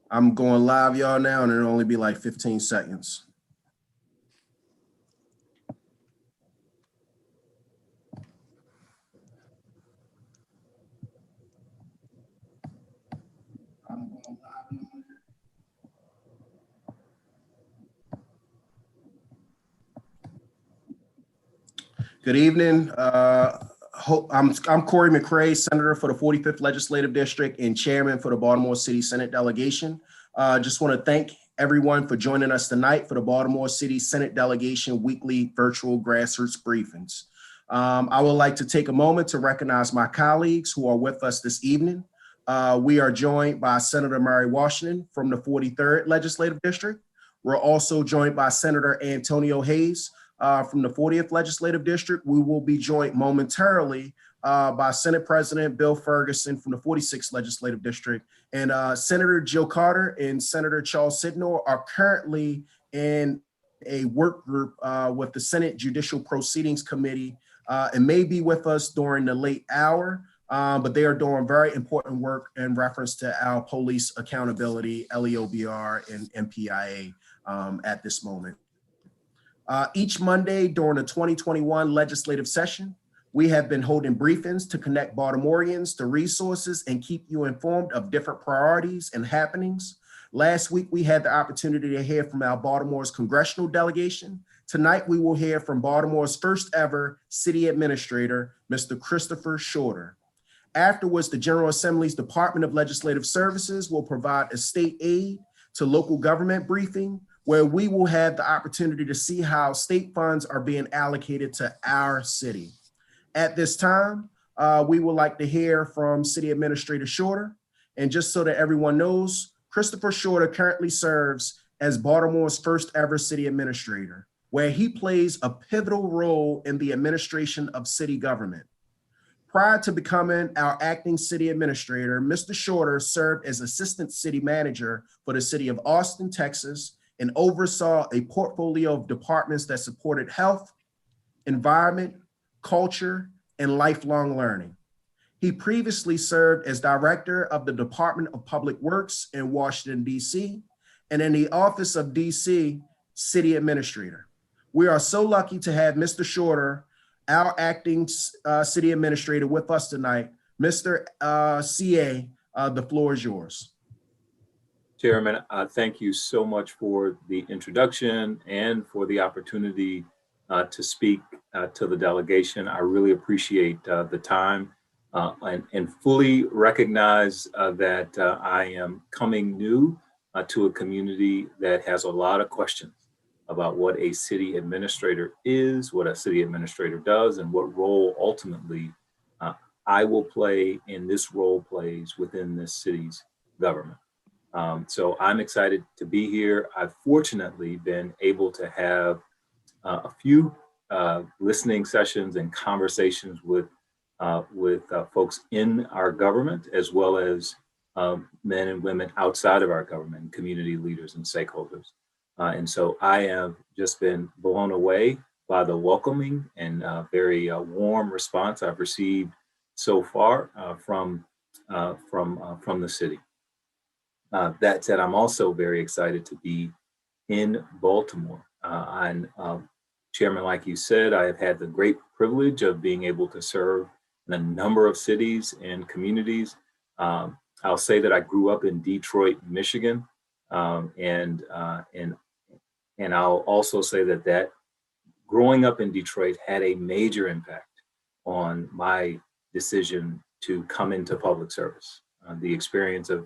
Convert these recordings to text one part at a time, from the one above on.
I'm going live, y'all, now, and it'll only be like 15 seconds. Good evening. I'm Corey McCray, Senator for the 45th Legislative District and Chairman for the Baltimore City Senate Delegation. Just want to thank everyone for joining us tonight for the Baltimore City Senate Delegation weekly virtual grassroots briefings. I would like to take a moment to recognize my colleagues who are with us this evening. We are joined by Senator Mary Washington from the 43rd Legislative District. We're also joined by Senator Antonio Hayes from the 40th Legislative District. We will be joined momentarily by Senate President Bill Ferguson from the 46th Legislative District. And Senator Jill Carter and Senator Charles Sidnor are currently in a work group with the Senate Judicial Proceedings Committee and may be with us during the late hour, but they are doing very important work in reference to our police accountability, LEOBR, and MPIA at this moment. Each Monday during the 2021 legislative session, we have been holding briefings to connect Baltimoreans to resources and keep you informed of different priorities and happenings. Last week, we had the opportunity to hear from our Baltimore's congressional delegation. Tonight, we will hear from Baltimore's first ever city administrator, Mr. Christopher Shorter. Afterwards, the General Assembly's Department of Legislative Services will provide a state aid to local government briefing, where we will have the opportunity to see how state funds are being allocated to our city. At this time, we would like to hear from City Administrator Shorter. And just so that everyone knows, Christopher Shorter currently serves as Baltimore's first ever city administrator, where he plays a pivotal role in the administration of city government. Prior to becoming our acting city administrator, Mr. Shorter served as assistant city manager for the city of Austin, Texas, and oversaw a portfolio of departments that supported health, environment, culture, and lifelong learning. He previously served as director of the Department of Public Works in Washington, D.C., and in the Office of D.C. City Administrator. We are so lucky to have Mr. Shorter, our acting city administrator, with us tonight. Mr. CA, the floor is yours. Chairman, thank you so much for the introduction and for the opportunity to speak to the delegation. I really appreciate the time and fully recognize that I am coming new to a community that has a lot of questions about what a city administrator is, what a city administrator does, and what role ultimately I will play and this role plays within this city's government. So I'm excited to be here. I've fortunately been able to have a few listening sessions and conversations with folks in our government, as well as men and women outside of our government, community leaders and stakeholders. And so I have just been blown away by the welcoming and very warm response I've received so far from the city. That said, I'm also very excited to be in Baltimore. And Chairman, like you said, I have had the great privilege of being able to serve in a number of cities and communities. I'll say that I grew up in Detroit, Michigan, and I'll also say that growing up in Detroit had a major impact on my decision to come into public service. The experience of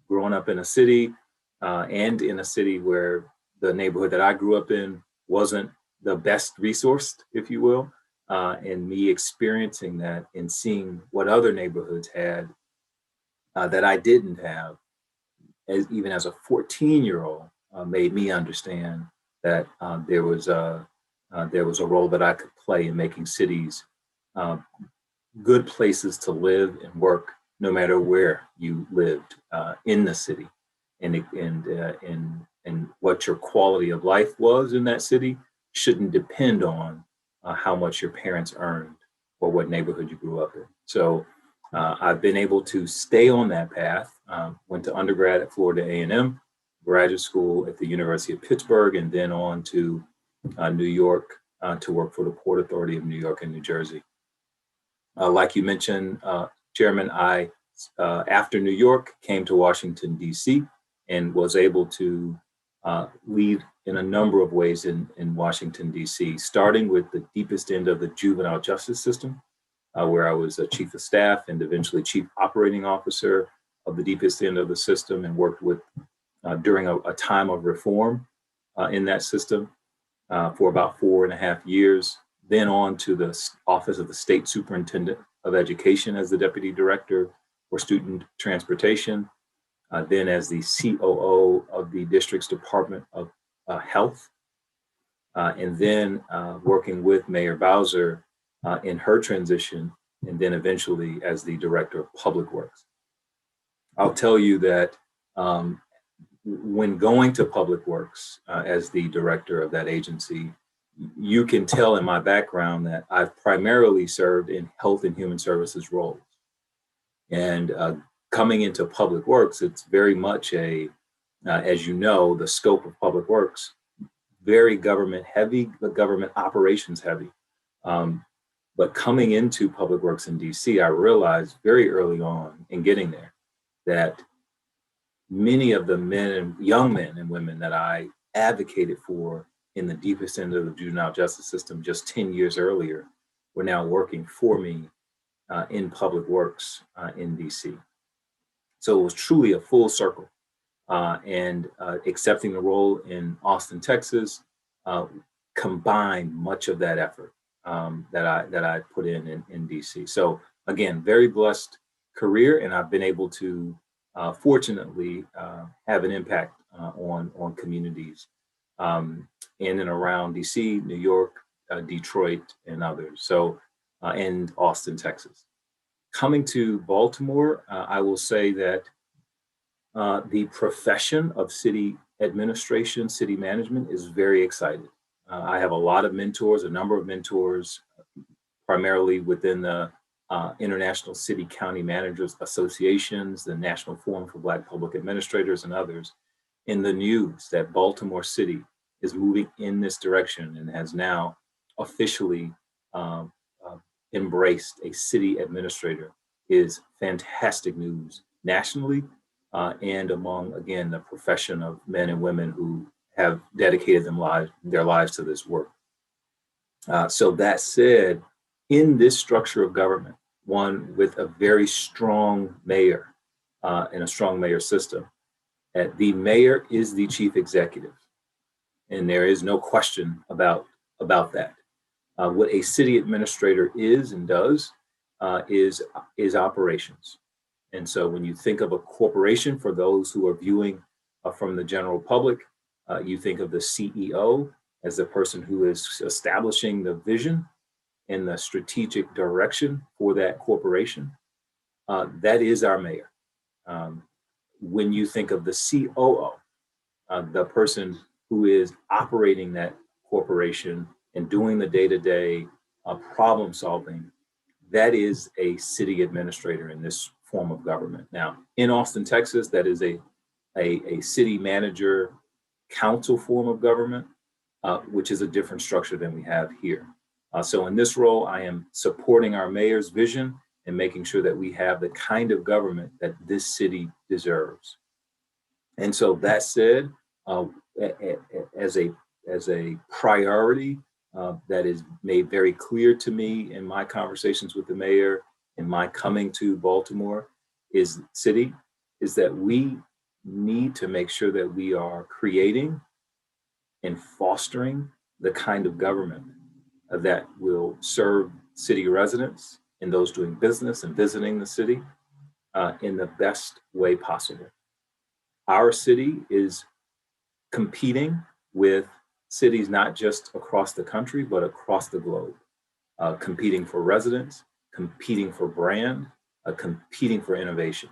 growing up in a city and in a city where the neighborhood that I grew up in wasn't the best resourced, if you will, and me experiencing that and seeing what other neighborhoods had that I didn't have, even as a 14-year-old, made me understand that there was a role that I could play in making cities good places to live and work, no matter where you lived in the city, and what your quality of life was in that city shouldn't depend on how much your parents earned or what neighborhood you grew up in. So I've been able to stay on that path. Went to undergrad at Florida A&M, graduate school at the University of Pittsburgh, and then on to New York to work for the Port Authority of New York and New Jersey. Like you mentioned, Chairman, I, after New York, came to Washington, D.C., and was able to lead in a number of ways in Washington, D.C., starting with the deepest end of the juvenile justice system, where I was a chief of staff and eventually chief operating officer of the deepest end of the system, and worked with during a time of reform in that system for about 4.5 years. Then on to the Office of the State Superintendent of Education as the Deputy Director for Student Transportation, then as the COO of the district's Department of Health, and then working with Mayor Bowser in her transition, and then eventually as the Director of Public Works. I'll tell you that when going to Public Works as the director of that agency, you can tell in my background that I've primarily served in health and human services roles. And coming into Public Works, it's very much as you know, the scope of Public Works, very government heavy, but government operations heavy. But coming into Public Works in DC, I realized very early on in getting there that many of the young men and women that I advocated for in the deepest end of the juvenile justice system just 10 years earlier were now working for me in Public Works in DC. So it was truly a full circle. And accepting the role in Austin, Texas, combined much of that effort that I put in DC. So again, very blessed career, and I've been able to fortunately have an impact on communities in and around DC, New York, Detroit, and others. So and Austin, Texas. Coming to Baltimore, I will say that the profession of city administration, city management is very exciting. I have a lot of mentors, a number of mentors, primarily within the International City County Managers Associations, the National Forum for Black Public Administrators, and others, in the news that Baltimore City is moving in this direction and has now officially embraced a city administrator is fantastic news nationally and among, again, the profession of men and women who have dedicated their lives to this work. So that said, in this structure of government, one with a very strong mayor and a strong mayor system, the mayor is the chief executive, and there is no question about that. What a city administrator is and does is operations. And so when you think of a corporation, for those who are viewing from the general public, you think of the CEO as the person who is establishing the vision and the strategic direction for that corporation. That is our mayor. When you think of the COO, the person who is operating that corporation and doing the day-to-day problem solving, that is a city administrator in this form of government. Now, in Austin, Texas, that is a city manager council form of government, which is a different structure than we have here. So in this role, I am supporting our mayor's vision and making sure that we have the kind of government that this city deserves. And so that said, as a priority that is made very clear to me in my conversations with the mayor and my coming to Baltimore is that we need to make sure that we are creating and fostering the kind of government that will serve city residents and those doing business and visiting the city in the best way possible. Our city is competing with cities not just across the country, but across the globe, competing for residents, competing for brand, competing for innovation.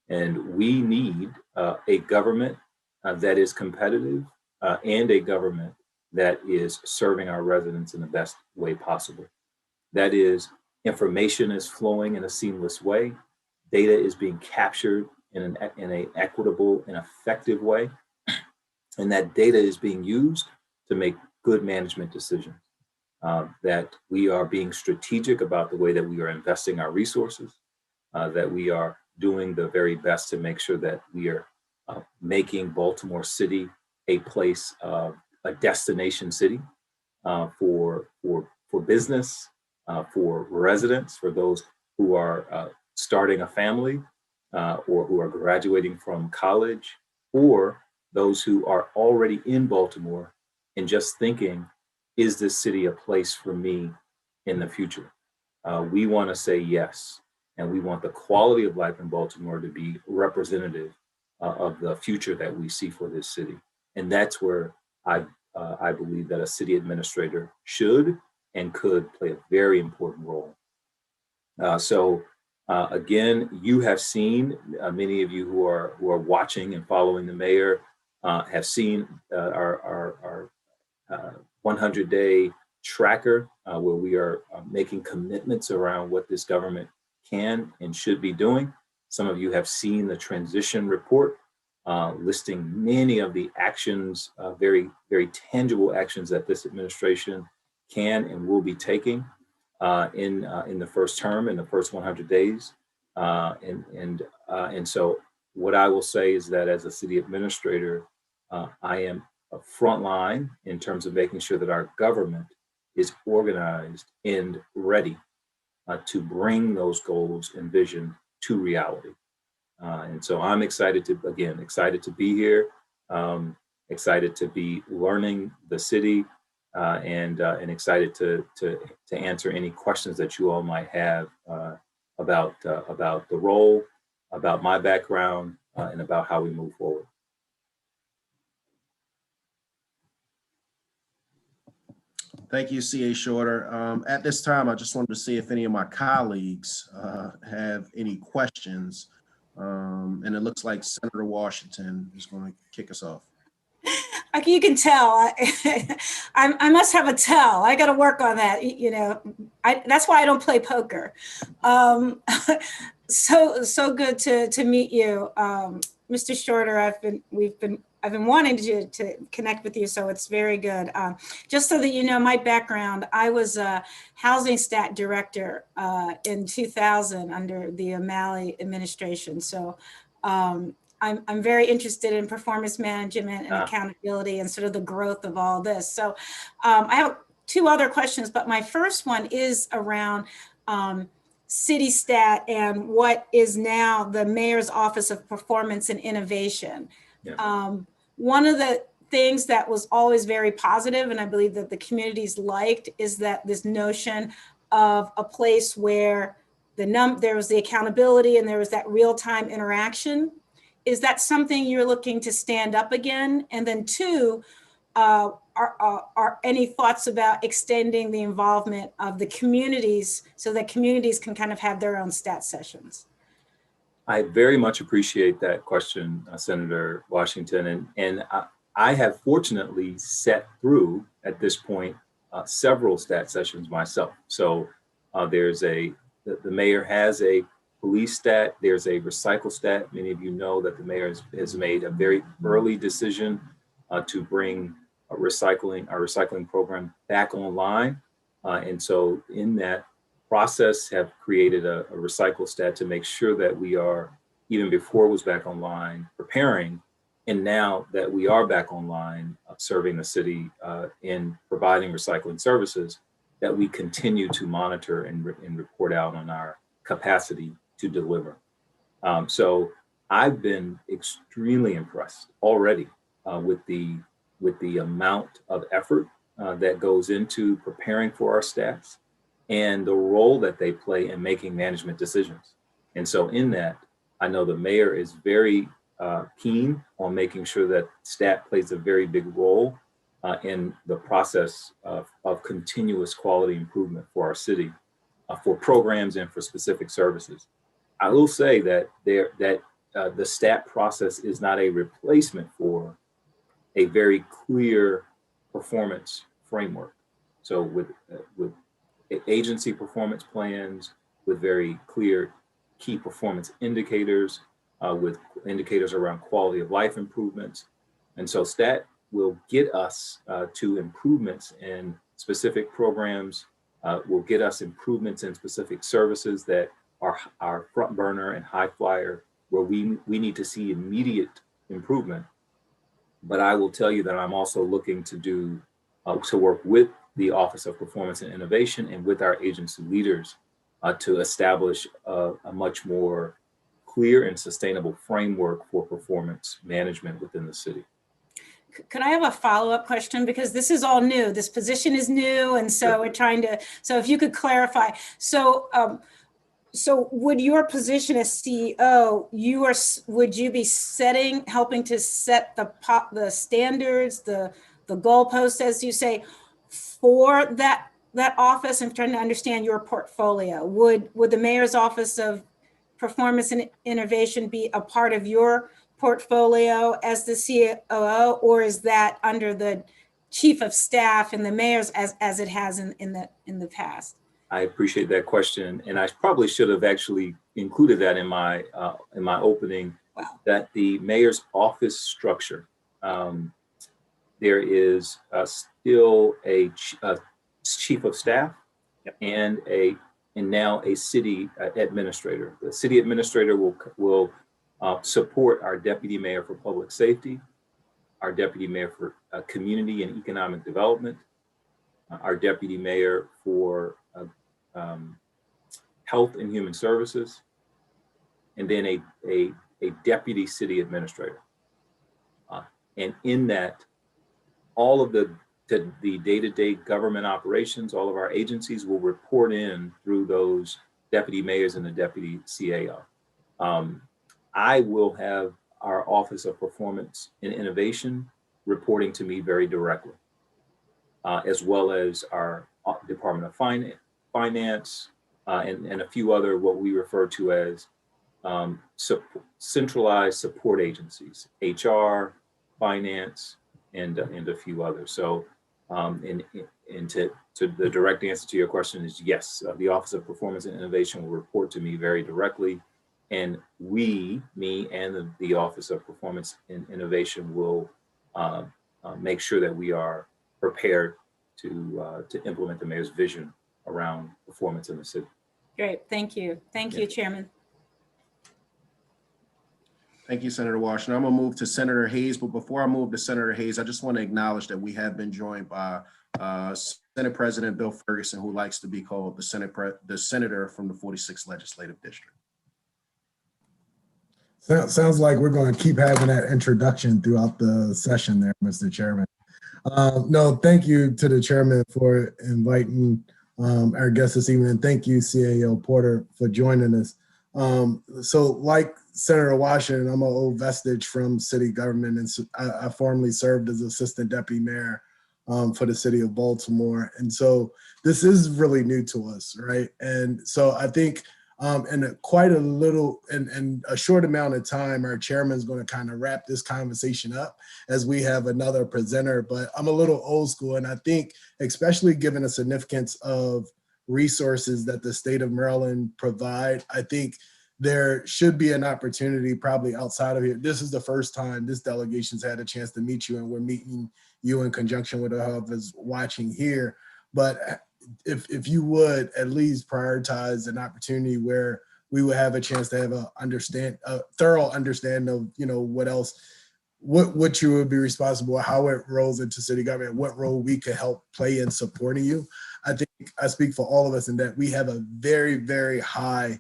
And we need a government that is competitive and a government that is serving our residents in the best way possible. That is Information is flowing in a seamless way. Data is being captured in an equitable and effective way. And that data is being used to make good management decisions. That we are being strategic about the way that we are investing our resources, that we are doing the very best to make sure that we are making Baltimore City a place, a destination city for business, for residents, for those who are starting a family or who are graduating from college, or those who are already in Baltimore and just thinking, is this city a place for me in the future? We want to say yes, and we want the quality of life in Baltimore to be representative of the future that we see for this city. And that's where I believe that a city administrator should and could play a very important role. Again, you have seen, many of you who are watching and following the mayor have seen our 100-day tracker, where we are making commitments around what this government can and should be doing. Some of you have seen the transition report, listing many of the actions, very, very tangible actions that this administration can and will be taking in the first term, in the first 100 days. And so what I will say is that as a city administrator, I am a front line in terms of making sure that our government is organized and ready to bring those goals and vision to reality. And so I'm excited to be here, excited to be learning the city, and excited to answer any questions that you all might have about the role, about my background, and about how we move forward. Thank you, CA Shorter. At this time, I just wanted to see if any of my colleagues have any questions. And it looks like Senator Washington is going to kick us off. You can tell. I must have a tell. I got to work on that. You know, that's why I don't play poker. So good to meet you, Mr. Shorter. I've been wanting to connect with you, so it's very good. Just so that you know my background, I was a housing stat director in 2000 under the O'Malley administration. So I'm very interested in performance management and accountability and sort of the growth of all this. So I have two other questions, but my first one is around City Stat and what is now the Mayor's Office of Performance and Innovation. Yeah. One of the things that was always very positive, and I believe that the communities liked, is that this notion of a place where there was the accountability and there was that real-time interaction. Is that something you're looking to stand up again? And then two, are any thoughts about extending the involvement of the communities so that communities can kind of have their own stat sessions? I very much appreciate that question, Senator Washington. And I have fortunately sat through, at this point, several stat sessions myself. So the mayor has a police stat, there's a recycle stat. Many of you know that the mayor has made a very early decision to bring our recycling program back online. And so in that process have created a recycle stat to make sure that we are, even before it was back online, preparing. And now that we are back online, serving the city in providing recycling services, that we continue to monitor and report out on our capacity to deliver. So I've been extremely impressed already with the amount of effort that goes into preparing for our stats and the role that they play in making management decisions. And so in that, I know the mayor is very keen on making sure that stat plays a very big role in the process of continuous quality improvement for our city, for programs and for specific services. I will say that the stat process is not a replacement for a very clear performance framework. So with agency performance plans with very clear key performance indicators, with indicators around quality of life improvements. And so STAT will get us to improvements in specific programs, will get us improvements in specific services that are our front burner and high flyer, where we need to see immediate improvement. But I will tell you that I'm also looking to work with the Office of Performance and Innovation and with our agency leaders to establish a much more clear and sustainable framework for performance management within the city. Could I have a follow-up question? Because this is all new. This position is new. And so we're trying to, so if you could clarify. So, so would your position as CEO, would you be helping to set the standards, the goalposts, as you say, for that office? I'm trying to understand your portfolio. Would the mayor's office of performance and innovation be a part of your portfolio as the COO, or is that under the chief of staff and the mayor's as it has in the past? I appreciate that question, and I probably should have actually included that in my opening. Wow. That the mayor's office structure, there is still a chief of staff. Yep. and now a city administrator. The city administrator will support our deputy mayor for public safety, our deputy mayor for community and economic development, our deputy mayor for health and human services, and then a deputy city administrator. And in that, all of the day-to-day government operations, all of our agencies will report in through those deputy mayors and the deputy CAO. I will have our Office of Performance and Innovation reporting to me very directly, as well as our Department of Finance and a few other what we refer to as centralized support agencies, HR, finance, and a few others. So, and to the direct answer to your question is yes, the Office of Performance and Innovation will report to me very directly. And me and the Office of Performance and Innovation will make sure that we are prepared to implement the mayor's vision around performance in the city. Great, thank you. Thank you, Chairman. Thank you, Senator Washington. I'm gonna move to Senator Hayes, but before I move to Senator Hayes, I just want to acknowledge that we have been joined by Senate President Bill Ferguson, who likes to be called the senator from the 46th Legislative District. Sounds like we're going to keep having that introduction throughout the session there, Mr. Chairman. No, thank you to the chairman for inviting our guests this evening. Thank you, CAO Porter, for joining us. So like Senator Washington, I'm an old vestige from city government, and I formerly served as assistant deputy mayor for the city of Baltimore. And so this is really new to us, right? And so I think in quite a short amount of time, our chairman is going to kind of wrap this conversation up as we have another presenter. But I'm a little old school, and I think, especially given the significance of resources that the state of Maryland provide, I think there should be an opportunity probably outside of here. This is the first time this delegation's had a chance to meet you, and we're meeting you in conjunction with others watching here. But if you would at least prioritize an opportunity where we would have a chance to have a thorough understanding of, you know, what you would be responsible, how it rolls into city government, what role we could help play in supporting you. I think I speak for all of us in that we have a very, very high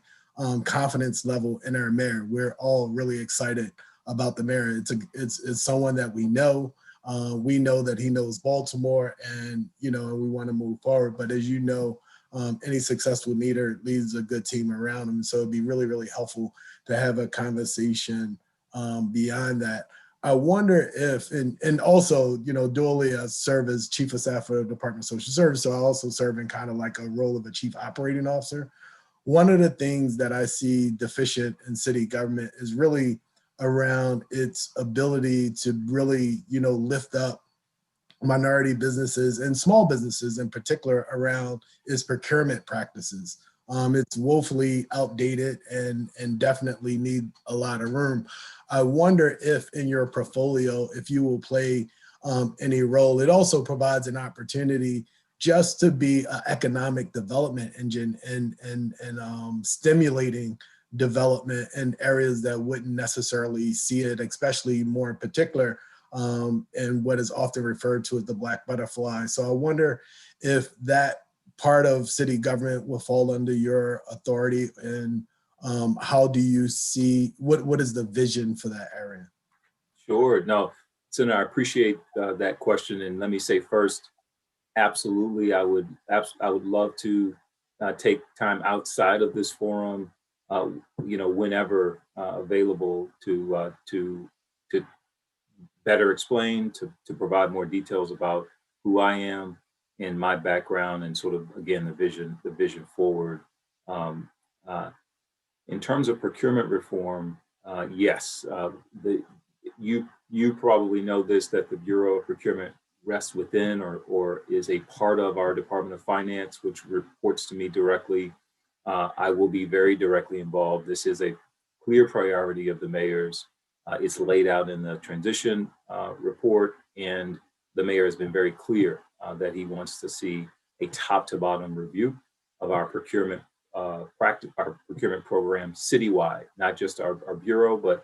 confidence level in our mayor. We're all really excited about the mayor. It's someone that we know. We know that he knows Baltimore, and we want to move forward. But as you know, any successful leader leads a good team around him. So it'd be really, really helpful to have a conversation beyond that. I wonder if, and also, dually I serve as chief of staff for the Department of Social Service. So I also serve in kind of like a role of a chief operating officer. One of the things that I see deficient in city government is really around its ability to really, lift up minority businesses and small businesses in particular around is procurement practices. It's woefully outdated and definitely need a lot of room. I wonder if in your portfolio, if you will play any role. It also provides an opportunity just to be an economic development engine and stimulating development in areas that wouldn't necessarily see it, especially more in particular and what is often referred to as the black butterfly. So I wonder if that part of city government will fall under your authority, and how do you see, what is the vision for that area? Sure. No, Senator, I appreciate that question. And let me say first, absolutely, I would love to take time outside of this forum, whenever available to better explain, to provide more details about who I am and my background, and sort of, again, the vision forward. Um, in terms of procurement reform, yes, you probably know this, that the Bureau of Procurement rests within or is a part of our Department of Finance, which reports to me directly. I will be very directly involved. This is a clear priority of the mayor's. It's laid out in the transition report, and the mayor has been very clear that he wants to see a top to bottom review of our procurement practice, our procurement program citywide, not just our bureau, but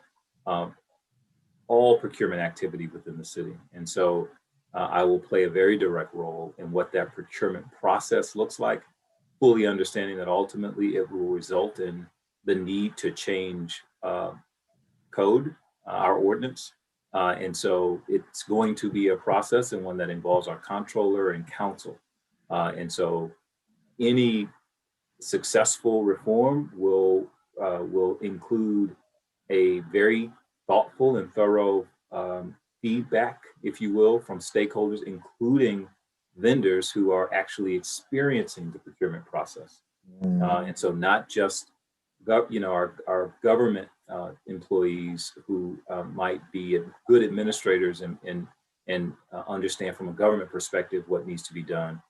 all procurement activity within the city. And so I will play a very direct role in what that procurement process looks like, fully understanding that ultimately it will result in the need to change code, our ordinance. And so it's going to be a process, and one that involves our comptroller and council. And so any successful reform will include a very thoughtful and thorough feedback, if you will, from stakeholders, including vendors who are actually experiencing the procurement process. And so not just our government employees who might be good administrators and understand from a government perspective what needs to be done,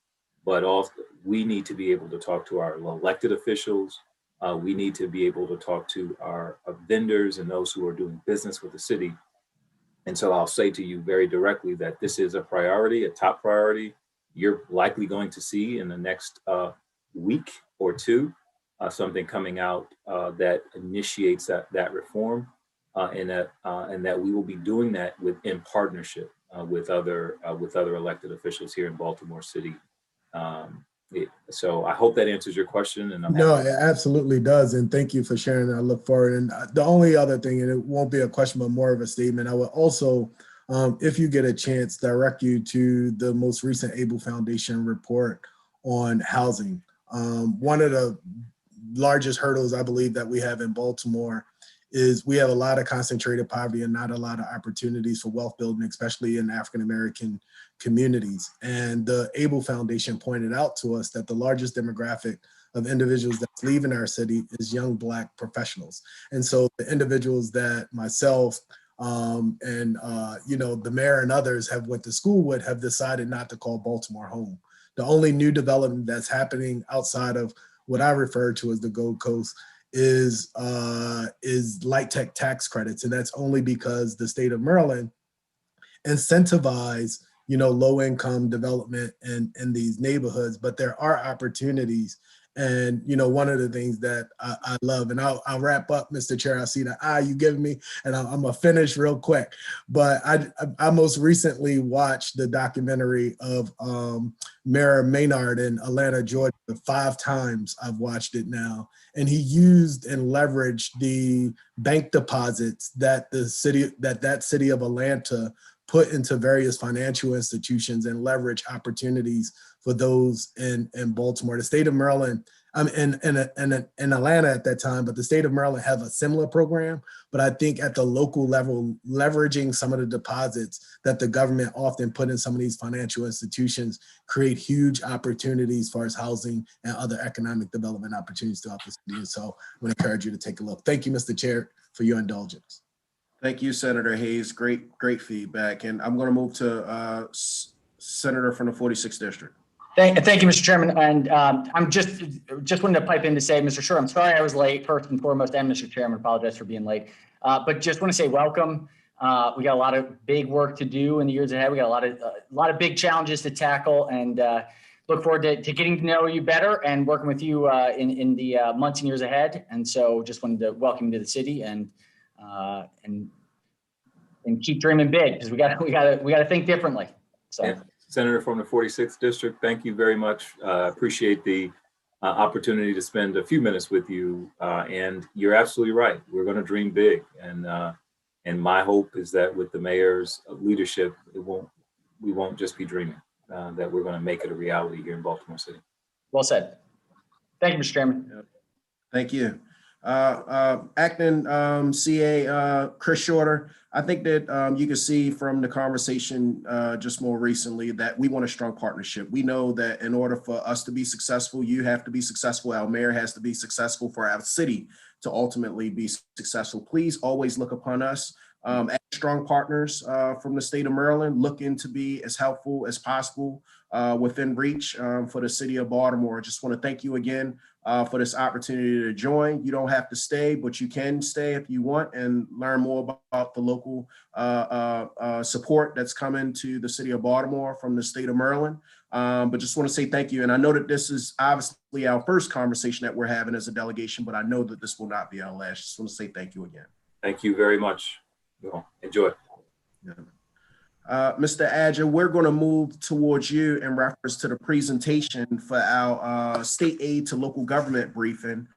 but also we need to be able to talk to our elected officials. We need to be able to talk to our vendors and those who are doing business with the city. And so I'll say to you very directly that this is a priority, a top priority. You're likely going to see in the next week or two something coming out that initiates that reform, and that we will be doing that in partnership with other elected officials here in Baltimore City. So I hope that answers your question. And no, it absolutely does. And thank you for sharing that. I look forward. And the only other thing, and it won't be a question, but more of a statement, I would also, if you get a chance, direct you to the most recent Able Foundation report on housing. One of the largest hurdles I believe that we have in Baltimore is we have a lot of concentrated poverty and not a lot of opportunities for wealth building, especially in African-American communities. And the Able Foundation pointed out to us that the largest demographic of individuals that's leaving our city is young Black professionals. And so the individuals that myself and the mayor and others have went to school with have decided not to call Baltimore home. The only new development that's happening outside of what I refer to as the Gold Coast is light tech tax credits. And that's only because the state of Maryland incentivize, low income development in these neighborhoods, but there are opportunities. And, one of the things that I love, and I'll wrap up, Mr. Chair, I see the eye you giving me, and I'm gonna finish real quick. But I most recently watched the documentary of Mayor Maynard in Atlanta, Georgia. 5 times I've watched it now. And he used and leveraged the bank deposits that the city, that city of Atlanta put into various financial institutions and leverage opportunities for those in Baltimore. The state of Maryland, in Atlanta at that time, but the state of Maryland have a similar program. But I think at the local level, leveraging some of the deposits that the government often put in some of these financial institutions create huge opportunities as far as housing and other economic development opportunities throughout the city. And so I'm going to encourage you to take a look. Thank you, Mr. Chair, for your indulgence. Thank you, Senator Hayes. Great feedback. And I'm going to move to Senator from the 46th District. Thank you, Mr. Chairman. And I'm just wanted to pipe in to say, Mr. Short, I'm sorry I was late, first and foremost, and Mr. Chairman, apologize for being late. But just want to say welcome. We got a lot of big work to do in the years ahead. We got a lot of big challenges to tackle, and look forward to getting to know you better and working with you in the months and years ahead. And so just wanted to welcome you to the city and keep dreaming big, because we got to think differently. So. Yeah. Senator from the 46th District, thank you very much. Appreciate the opportunity to spend a few minutes with you. And you're absolutely right. We're going to dream big. And my hope is that with the mayor's leadership, we won't just be dreaming, that we're going to make it a reality here in Baltimore City. Well said. Thank you, Mr. Chairman. Thank you. Acting CA Chris Shorter, I think that you can see from the conversation just more recently that we want a strong partnership. We know that in order for us to be successful, you have to be successful. Our mayor has to be successful for our city to ultimately be successful. Please always look upon us as strong partners from the state of Maryland, looking to be as helpful as possible within reach for the city of Baltimore. I just want to thank you again for this opportunity to join. You don't have to stay, but you can stay if you want and learn more about the local support that's coming to the city of Baltimore from the state of Maryland. But just want to say thank you. And I know that this is obviously our first conversation that we're having as a delegation, but I know that this will not be our last. Just want to say thank you again. Thank you very much. Well, enjoy. Yeah. Mr. Adja, we're going to move towards you in reference to the presentation for our state aid to local government briefing.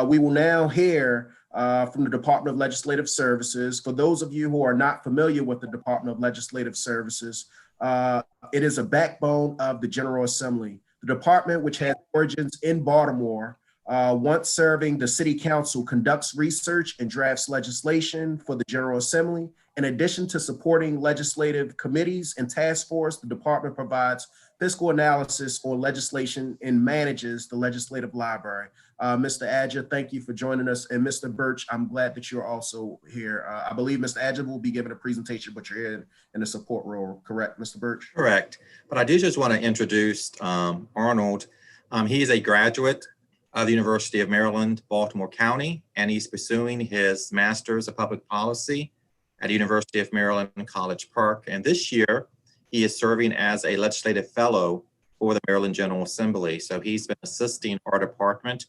We will now hear from the Department of Legislative Services. For those of you who are not familiar with the Department of Legislative Services, it is a backbone of the General Assembly. The department, which has origins in Baltimore, once serving the City Council, conducts research and drafts legislation for the General Assembly. In addition to supporting legislative committees and task force, the department provides fiscal analysis on legislation and manages the legislative library. Mr. Adja, thank you for joining us. And Mr. Birch, I'm glad that you're also here. I believe Mr. Adja will be giving a presentation, but you're here in the support role, correct, Mr. Birch? Correct. But I do just want to introduce Arnold. He is a graduate of the University of Maryland, Baltimore County, and he's pursuing his Master's of Public Policy at the University of Maryland, College Park. And this year, he is serving as a legislative fellow for the Maryland General Assembly. So he's been assisting our department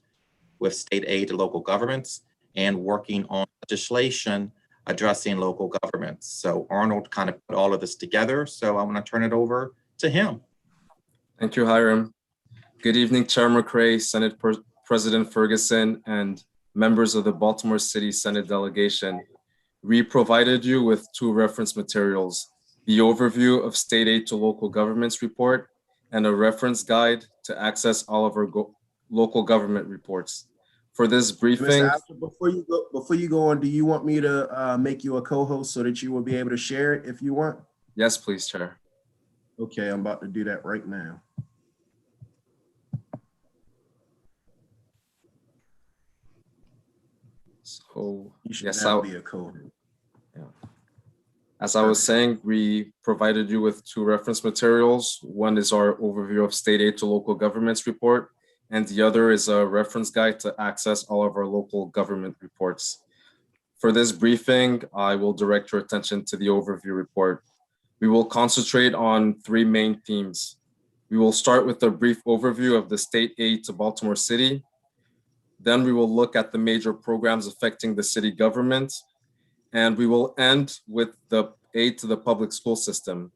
with state aid to local governments and working on legislation addressing local governments. So Arnold kind of put all of this together. So I'm going to turn it over to him. Thank you, Hiram. Good evening, Chairman McCray, Senate President Ferguson, and members of the Baltimore City Senate delegation. We provided you with two reference materials, the overview of state aid to local governments report and a reference guide to access all of our local government reports. For this briefing— Mr. Adja, before you go on, do you want me to make you a co-host so that you will be able to share it if you want? Yes, please, Chair. Okay, I'm about to do that right now. So You should yes, now be a co-host. as I was saying, we provided you with two reference materials. One is our overview of state aid to local governments report, and the other is a reference guide to access all of our local government reports. For this briefing, I will direct your attention to the overview report. We will concentrate on three main themes. We will start with a brief overview of the state aid to Baltimore City. Then we will look at the major programs affecting the city government. And we will end with the aid to the public school system.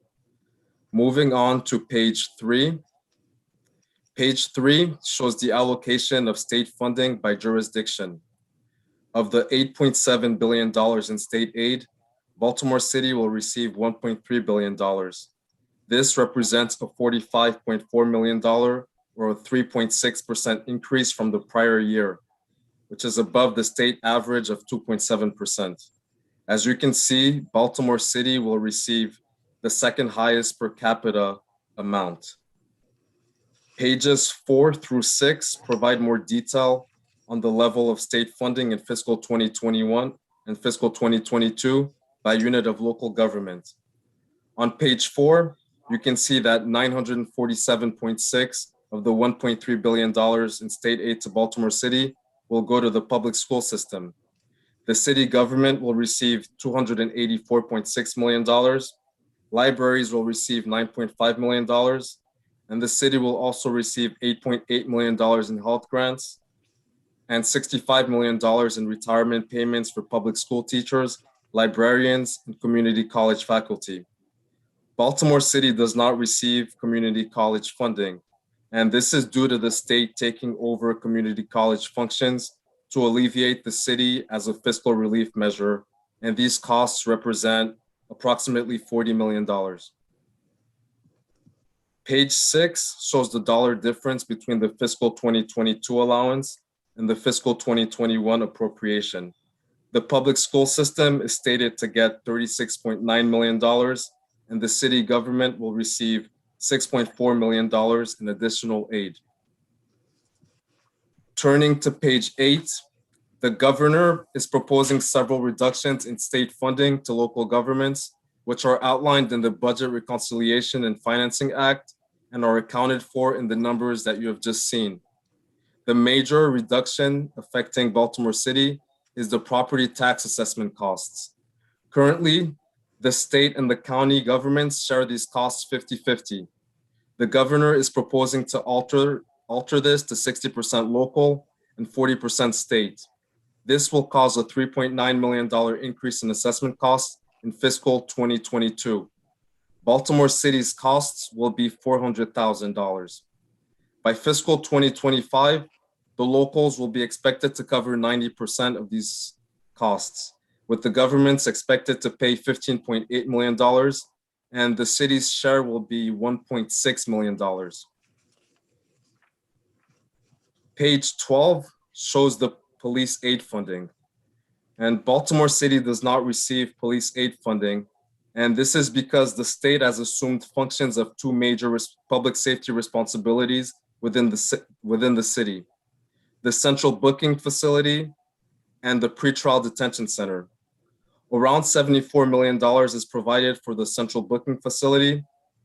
Moving on to page 3. Page 3 shows the allocation of state funding by jurisdiction. Of the $8.7 billion in state aid, Baltimore City will receive $1.3 billion. This represents a $45.4 million or a 3.6% increase from the prior year, which is above the state average of 2.7%. As you can see, Baltimore City will receive the second highest per capita amount. Pages 4 through 6 provide more detail on the level of state funding in fiscal 2021 and fiscal 2022 by unit of local government. On page 4, you can see that 947.6 of the $1.3 billion in state aid to Baltimore City will go to the public school system. The city government will receive $284.6 million. Libraries will receive $9.5 million. And the city will also receive $8.8 million in health grants and $65 million in retirement payments for public school teachers, librarians, and community college faculty. Baltimore City does not receive community college funding, and this is due to the state taking over community college functions to alleviate the city as a fiscal relief measure, and these costs represent approximately $40 million. Page 6 shows the dollar difference between the fiscal 2022 allowance and the fiscal 2021 appropriation. The public school system is stated to get $36.9 million, and the city government will receive $6.4 million in additional aid. Turning to page 8, the governor is proposing several reductions in state funding to local governments, which are outlined in the Budget Reconciliation and Financing Act and are accounted for in the numbers that you have just seen. The major reduction affecting Baltimore City is the property tax assessment costs. Currently, the state and the county governments share these costs 50-50. The governor is proposing to alter this to 60% local and 40% state. This will cause a $3.9 million increase in assessment costs in fiscal 2022. Baltimore City's costs will be $400,000. By fiscal 2025, the locals will be expected to cover 90% of these costs, with the government's expected to pay $15.8 million, and the city's share will be $1.6 million. Page 12 shows the police aid funding. And Baltimore City does not receive police aid funding, and this is because the state has assumed functions of two major public safety responsibilities within the city: the central booking facility and the pretrial detention center. Around $74 million is provided for the central booking facility,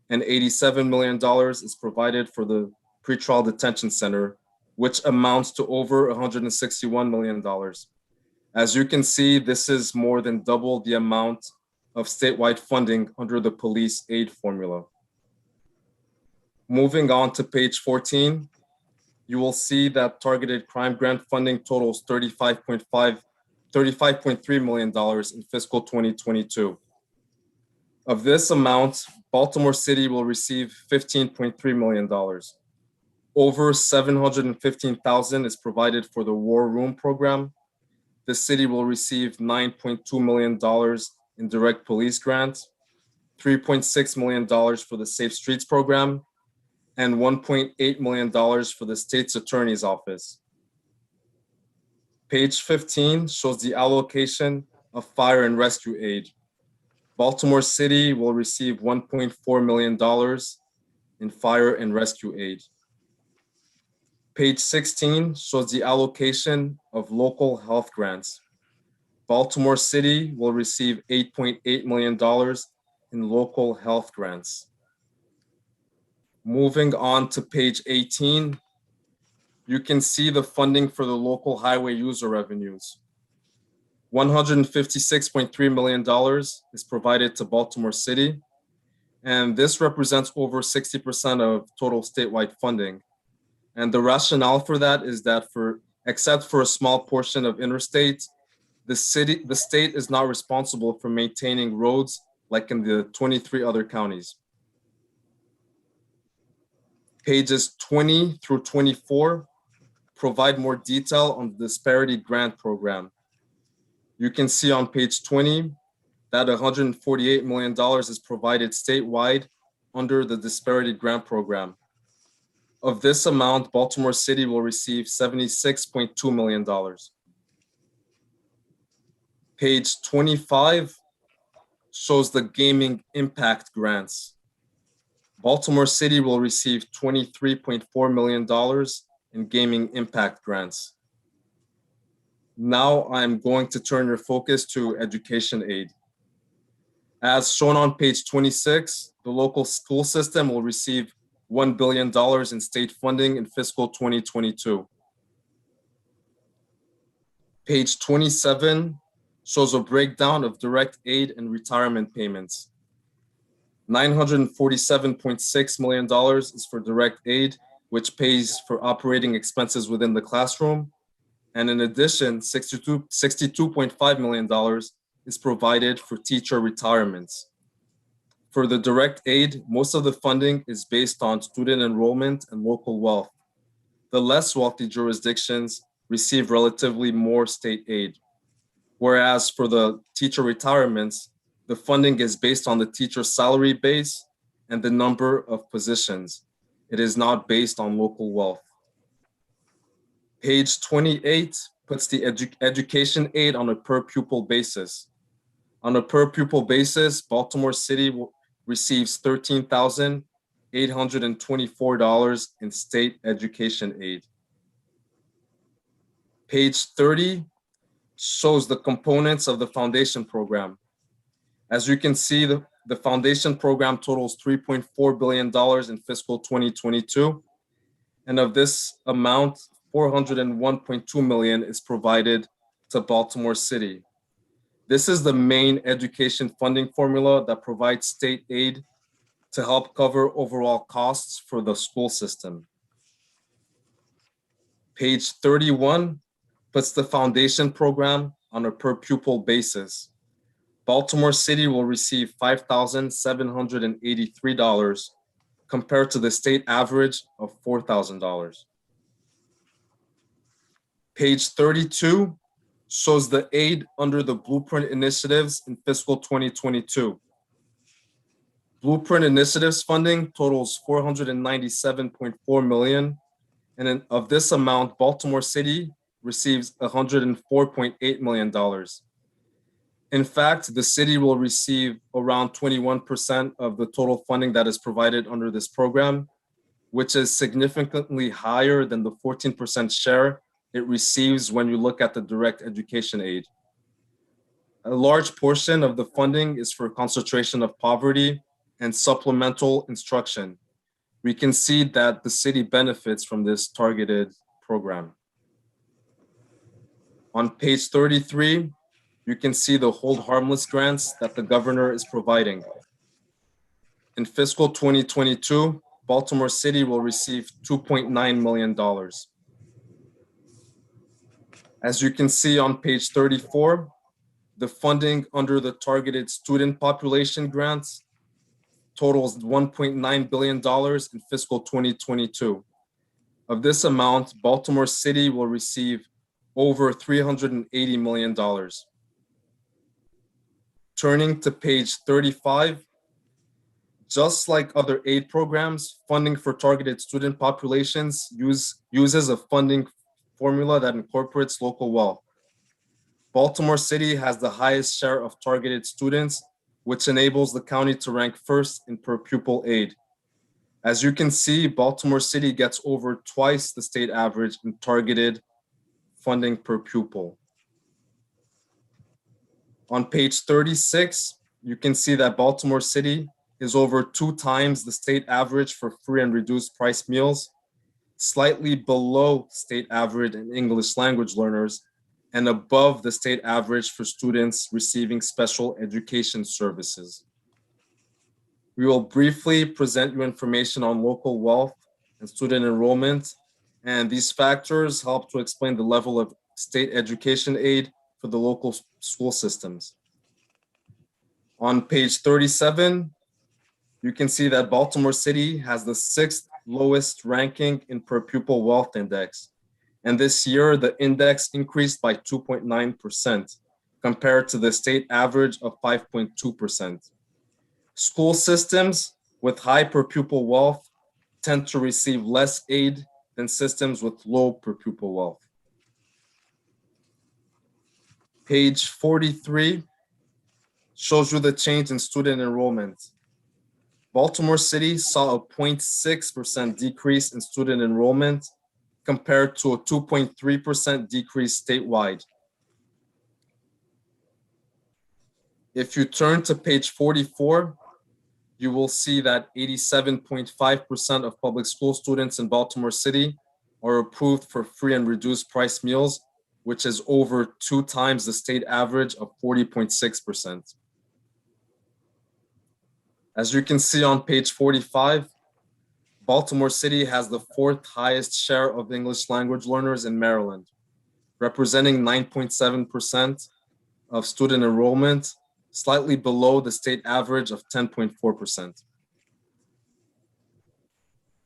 and $87 million is provided for the pretrial detention center, which amounts to over $161 million. As you can see, this is more than double the amount of statewide funding under the police aid formula. Moving on to page 14, you will see that targeted crime grant funding totals $35.3 million in fiscal 2022. Of this amount, Baltimore City will receive $15.3 million. Over $715,000 is provided for the War Room program. The city will receive $9.2 million in direct police grants, $3.6 million for the Safe Streets program, and $1.8 million for the state's attorney's office. Page 15 shows the allocation of fire and rescue aid. Baltimore City will receive $1.4 million in fire and rescue aid. Page 16 shows the allocation of local health grants. Baltimore City will receive $8.8 million in local health grants. Moving on to page 18, you can see the funding for the local highway user revenues. $156.3 million is provided to Baltimore City, and this represents over 60% of total statewide funding. And the rationale for that is that except for a small portion of interstate, the state is not responsible for maintaining roads like in the 23 other counties. Pages 20 through 24 provide more detail on the disparity grant program. You can see on page 20 that $148 million is provided statewide under the disparity grant program. Of this amount, Baltimore City will receive $76.2 million. Page 25 shows the gaming impact grants. Baltimore City will receive $23.4 million in gaming impact grants. Now I'm going to turn your focus to education aid. As shown on page 26, the local school system will receive $1 billion in state funding in fiscal 2022. Page 27 shows a breakdown of direct aid and retirement payments. $947.6 million is for direct aid, which pays for operating expenses within the classroom. And in addition, $62.5 million is provided for teacher retirements. For the direct aid, most of the funding is based on student enrollment and local wealth. The less wealthy jurisdictions receive relatively more state aid. Whereas for the teacher retirements, the funding is based on the teacher's salary base and the number of positions. It is not based on local wealth. Page 28 puts the education aid on a per pupil basis. On a per pupil basis, Baltimore City receives $13,824 in state education aid. Page 30 shows the components of the foundation program. As you can see, the foundation program totals $3.4 billion in fiscal 2022. And of this amount, $401.2 million is provided to Baltimore City. This is the main education funding formula that provides state aid to help cover overall costs for the school system. Page 31 puts the foundation program on a per pupil basis. Baltimore City will receive $5,783 compared to the state average of $4,000. Page 32 shows the aid under the Blueprint initiatives in fiscal 2022. Blueprint initiatives funding totals $497.4 million, and of this amount, Baltimore City receives $104.8 million. In fact, the city will receive around 21% of the total funding that is provided under this program, which is significantly higher than the 14% share it receives when you look at the direct education aid. A large portion of the funding is for concentration of poverty and supplemental instruction. We can see that the city benefits from this targeted program. On page 33, you can see the hold harmless grants that the governor is providing. In fiscal 2022, Baltimore City will receive $2.9 million. As you can see on page 34, the funding under the targeted student population grants totals $1.9 billion in fiscal 2022. Of this amount, Baltimore City will receive over $380 million. Turning to page 35, just like other aid programs, funding for targeted student populations uses a funding formula that incorporates local wealth. Baltimore City has the highest share of targeted students, which enables the county to rank first in per pupil aid. As you can see, Baltimore City gets over twice the state average in targeted funding per pupil. On page 36, you can see that Baltimore City is over 2 times the state average for free and reduced price meals, slightly below state average in English language learners, and above the state average for students receiving special education services. We will briefly present you information on local wealth and student enrollment, and these factors help to explain the level of state education aid for the local school systems. On page 37, you can see that Baltimore City has the 6th lowest ranking in per pupil wealth index. And this year, the index increased by 2.9% compared to the state average of 5.2%. School systems with high per pupil wealth tend to receive less aid than systems with low per pupil wealth. Page 43 shows you the change in student enrollment. Baltimore City saw a 0.6% decrease in student enrollment compared to a 2.3% decrease statewide. If you turn to page 44, you will see that 87.5% of public school students in Baltimore City are approved for free and reduced price meals, which is over 2 times the state average of 40.6%. As you can see on page 45, Baltimore City has the 4th highest share of English language learners in Maryland, representing 9.7% of student enrollment, slightly below the state average of 10.4%.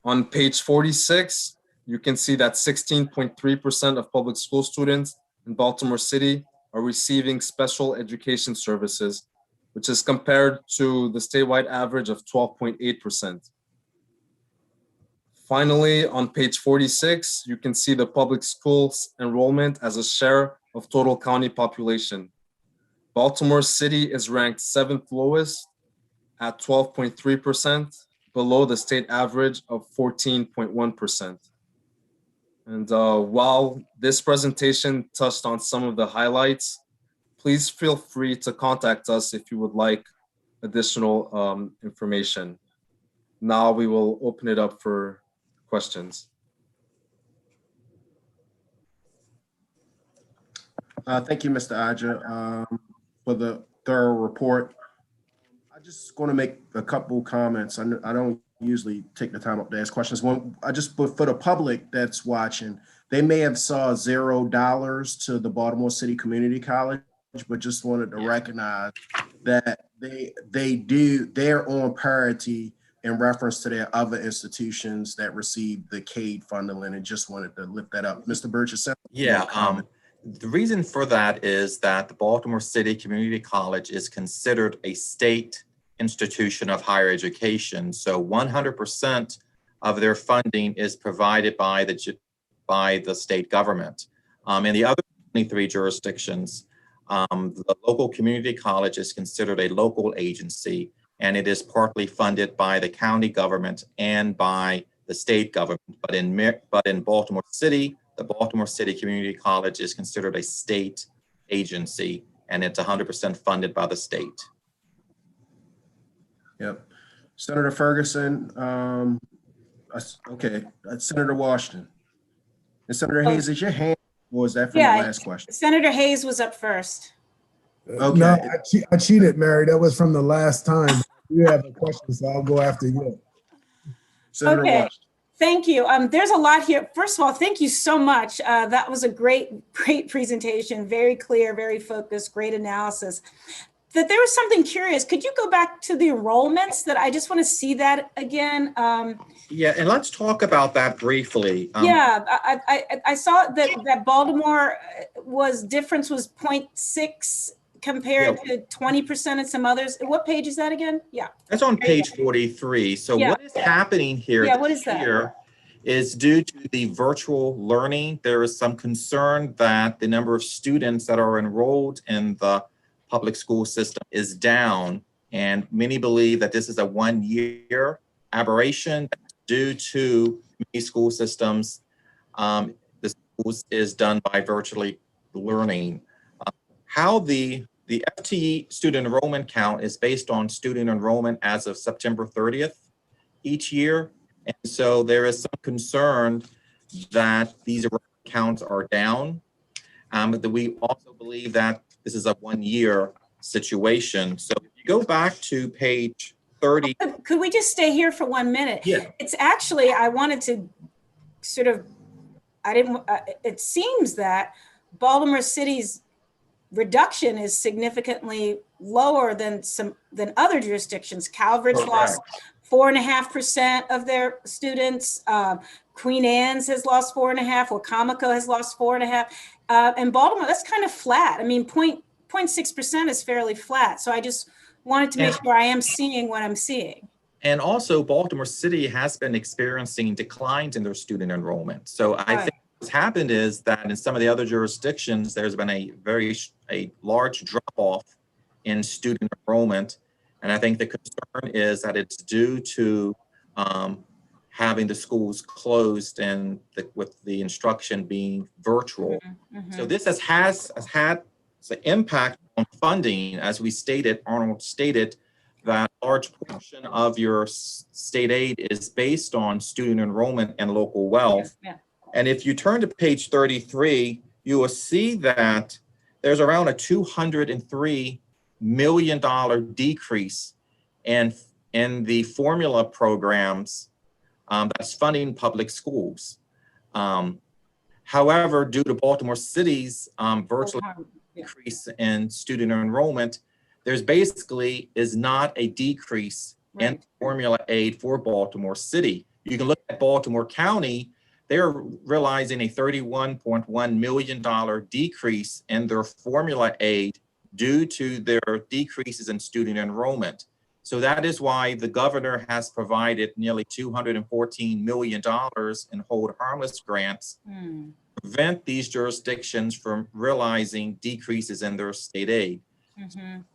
On page 46, you can see that 16.3% of public school students in Baltimore City are receiving special education services, which is compared to the statewide average of 12.8%. Finally, on page 46, you can see the public schools enrollment as a share of total county population. Baltimore City is ranked 7th lowest at 12.3%, below the state average of 14.1%. And while this presentation touched on some of the highlights, please feel free to contact us if you would like additional information. Now we will open it up for questions. Thank you, Mr. Aja, for the thorough report. I just going to make a couple comments. I don't usually take the time up to ask questions. But for the public that's watching, they may have saw $0 to the Baltimore City Community College, but just wanted to recognize that they're on parity in reference to their other institutions that receive the CAID funding, and just wanted to lift that up. Mr. Burgess. Yeah, the reason for that is that the Baltimore City Community College is considered a state institution of higher education. So 100% of their funding is provided by the state government. In the other 23 jurisdictions, the local community college is considered a local agency, and it is partly funded by the county government and by the state government. But in Baltimore City, the Baltimore City Community College is considered a state agency, and it's 100% funded by the state. Yep. Senator Ferguson, okay, Senator Washington. And Senator Hayes, is your hand, or was that from the last question? Senator Hayes was up first. Okay. No, I cheated, Mary. That was from the last time. You have a question, so I'll go after you. Senator Washington. Thank you. There's a lot here. First of all, thank you so much. That was a great presentation. Very clear, very focused, great analysis. That there was something curious. Could you go back to the enrollments? That I just want to see that again. Yeah, and let's talk about that briefly. I saw that Baltimore difference was 0.6 compared to 20% in some others. What page is that again? Yeah. That's on page 43. So what is happening here this year is due to the virtual learning. There is some concern that the number of students that are enrolled in the public school system is down, and many believe that this is a one-year aberration due to many school systems. The schools is done by virtually learning. How the FTE student enrollment count is based on student enrollment as of September 30th each year, and so there is some concern that these counts are down. But we also believe that this is a one-year situation. So if you go back to page 30. Could we just stay here for 1 minute? Yeah. It's actually, I wanted to sort of, it seems that Baltimore City's reduction is significantly lower than other jurisdictions. Calvert's lost 4.5% of their students. Queen Anne's has lost 4.5%. Wacomico has lost 4.5%. And Baltimore, that's kind of flat. I mean, 0.6% is fairly flat. So I just wanted to make sure I am seeing what I'm seeing. And also, Baltimore City has been experiencing declines in their student enrollment. So I think what's happened is that in some of the other jurisdictions, there's been a large drop-off in student enrollment. And I think the concern is that it's due to having the schools closed and with the instruction being virtual. So this has had the impact on funding, as we stated, Arnold stated, that a large portion of your state aid is based on student enrollment and local wealth. Yeah. And if you turn to page 33, you will see that there's around a $203 million decrease in the formula programs that's funding public schools. However, due to Baltimore City's virtual decrease in student enrollment, there's basically is not a decrease in formula aid for Baltimore City. You can look at Baltimore County, they're realizing a $31.1 million decrease in their formula aid due to their decreases in student enrollment. So that is why the governor has provided nearly $214 million in hold harmless grants to prevent these jurisdictions from realizing decreases in their state aid.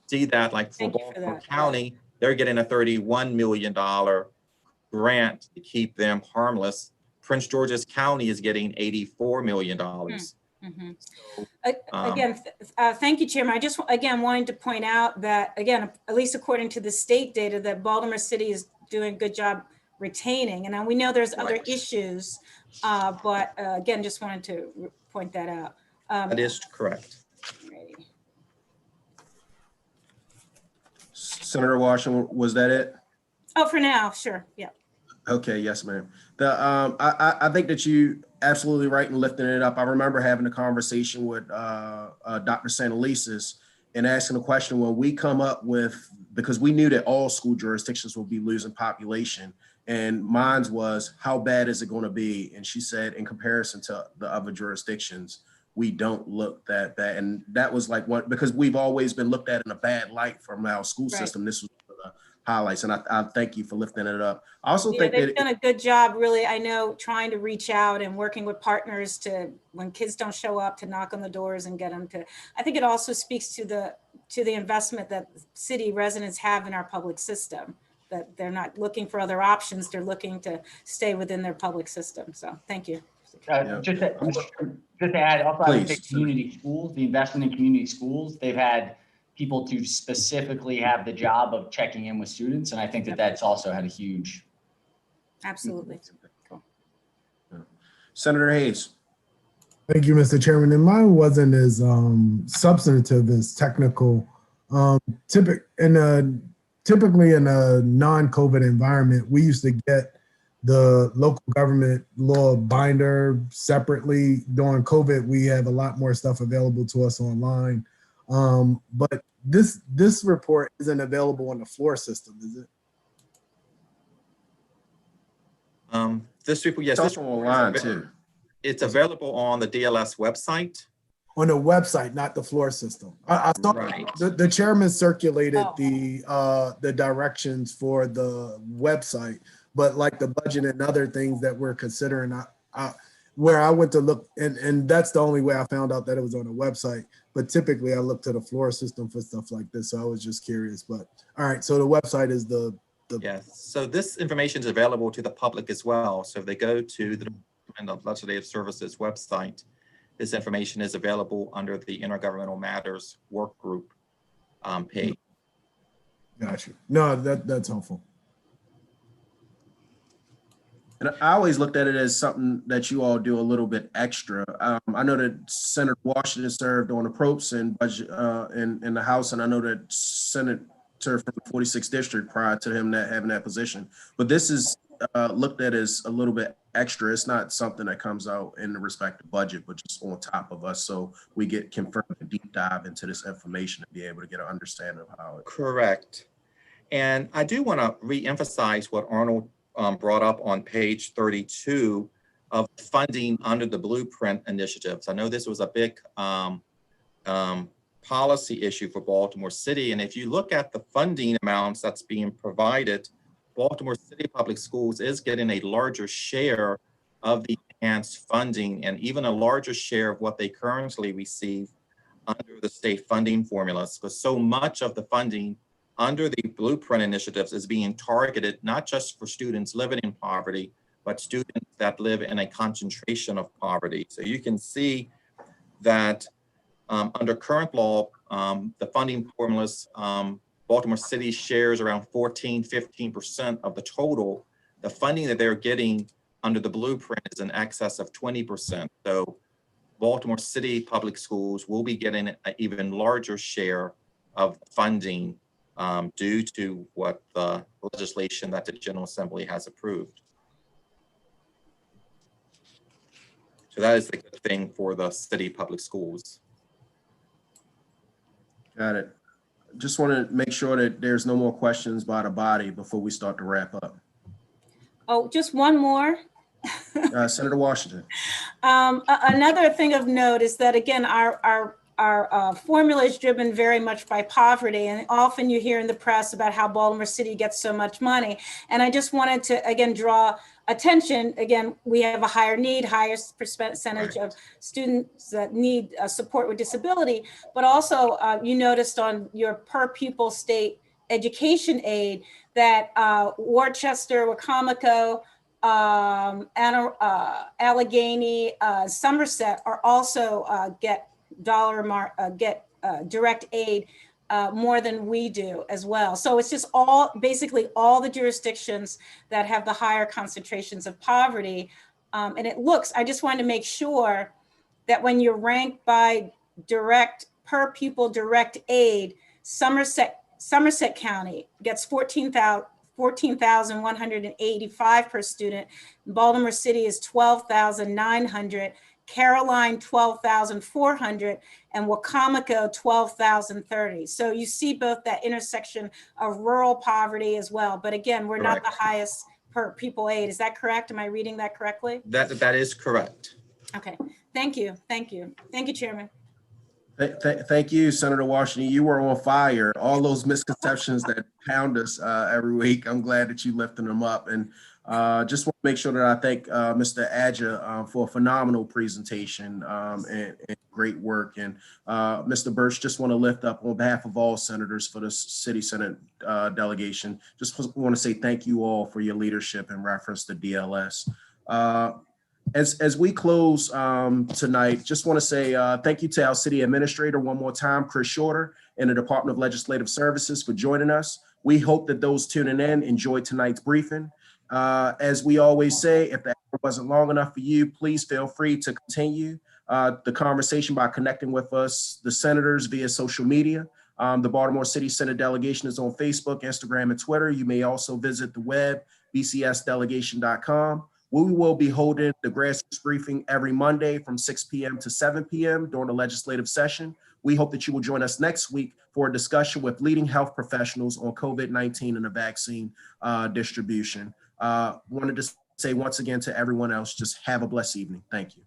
See that, like for Baltimore County, they're getting a $31 million grant to keep them harmless. Prince George's County is getting $84 million. Again, thank you, Chairman. I just, again, wanted to point out that, again, at least according to the state data, that Baltimore City is doing a good job retaining. And we know there's other issues, but again, just wanted to point that out. That is correct. Senator Washington, was that it? Oh, for now, sure, yeah. Okay, yes, ma'am. I think that you absolutely right in lifting it up. I remember having a conversation with Dr. Santelises and asking the question when we come up with, because we knew that all school jurisdictions will be losing population, and mine was, how bad is it going to be? And she said, in comparison to the other jurisdictions, we don't look that bad. And that was like one, because we've always been looked at in a bad light from our school system. This was one of the highlights, and I thank you for lifting it up. I also think they've done a good job, really. I know, trying to reach out and working with partners to, when kids don't show up, to knock on the doors and get them to. I think it also speaks to the investment that city residents have in our public system, that they're not looking for other options. They're looking to stay within their public system. So thank you. Just to add, also, I would say community schools, the investment in community schools, they've had people to specifically have the job of checking in with students. And I think that that's also had a huge. Absolutely. Cool. Senator Hayes. Thank you, Mr. Chairman. And mine wasn't as substantive as technical. Typically in a non-COVID environment, we used to get the local government law binder separately. During COVID, we have a lot more stuff available to us online. But this report isn't available on the floor system, is it? This report, yes, this one online too. It's available on the DLS website. On the website, not the floor system. I thought the chairman circulated the directions for the website, but like the budget and other things that we're considering, where I went to look, and that's the only way I found out that it was on the website. But typically I look to the floor system for stuff like this. So I was just curious, but all right. So the website is the. Yes, so this information is available to the public as well. So if they go to the Department of Legislative Services website, this information is available under the Intergovernmental Matters Work Group page. Got you. No, that's helpful. And I always looked at it as something that you all do a little bit extra. I know that Senator Washington served on the Propes and budget in the House, and I know that Senator from the 46th District prior to him having that position. But this is looked at as a little bit extra. It's not something that comes out in the respective budget, but just on top of us, so we can further deep dive into this information and be able to get an understanding of how it. Correct. And I do want to re-emphasize what Arnold brought up on page 32 of funding under the Blueprint initiatives. I know this was a big policy issue for Baltimore City. And if you look at the funding amounts that's being provided, Baltimore City Public Schools is getting a larger share of the enhanced funding and even a larger share of what they currently receive under the state funding formulas, because so much of the funding under the Blueprint initiatives is being targeted not just for students living in poverty, but students that live in a concentration of poverty. So you can see that Under current law, the funding formulas, Baltimore City shares around 15% of the total. The funding that they're getting under the blueprint is in excess of 20%. So Baltimore City Public Schools will be getting an even larger share of funding due to what the legislation that the General Assembly has approved. So that is the good thing for the city public schools. Got it. Just want to make sure that there's no more questions by the body before we start to wrap up. Oh, just one more. Senator Washington. Another thing of note is that, again, our formula is driven very much by poverty, and often you hear in the press about how Baltimore City gets so much money. And I just wanted to, again, draw attention. Again, we have a higher need, highest percentage of students that need support with disability, but also you noticed on your per pupil state education aid that Worcester, Wacomico, Allegheny, Somerset are also get direct aid more than we do as well. So it's just basically all the jurisdictions that have the higher concentrations of poverty. And I just wanted to make sure that when you're ranked by per pupil direct aid, Somerset County gets 14,185 per student. Baltimore City is 12,900. Caroline, 12,400, and Wacomico, 12,030. So you see both that intersection of rural poverty as well. But again, we're not the highest per pupil aid. Is that correct? Am I reading that correctly? That is correct. Okay, thank you. Thank you. Thank you, Chairman. Thank you, Senator Washington. You were on fire. All those misconceptions that pound us every week, I'm glad that you lifted them up. And just want to make sure that I thank Mr. Adja for a phenomenal presentation and great work. And Mr. Birch, just want to lift up on behalf of all senators for the City Senate delegation. Just want to say thank you all for your leadership in reference to DLS. As we close tonight, just want to say thank you to our city administrator one more time, Chris Shorter, and the Department of Legislative Services for joining us. We hope that those tuning in enjoyed tonight's briefing. As we always say, if the hour wasn't long enough for you, please feel free to continue the conversation by connecting with us, the senators, via social media. The Baltimore City Senate delegation is on Facebook, Instagram, and Twitter. You may also visit the web, bcsdelegation.com. We will be holding the grassroots briefing every Monday from 6 p.m. to 7 p.m. during the legislative session. We hope that you will join us next week for a discussion with leading health professionals on COVID-19 and the vaccine distribution. Wanted to say once again to everyone else, just have a blessed evening. Thank you.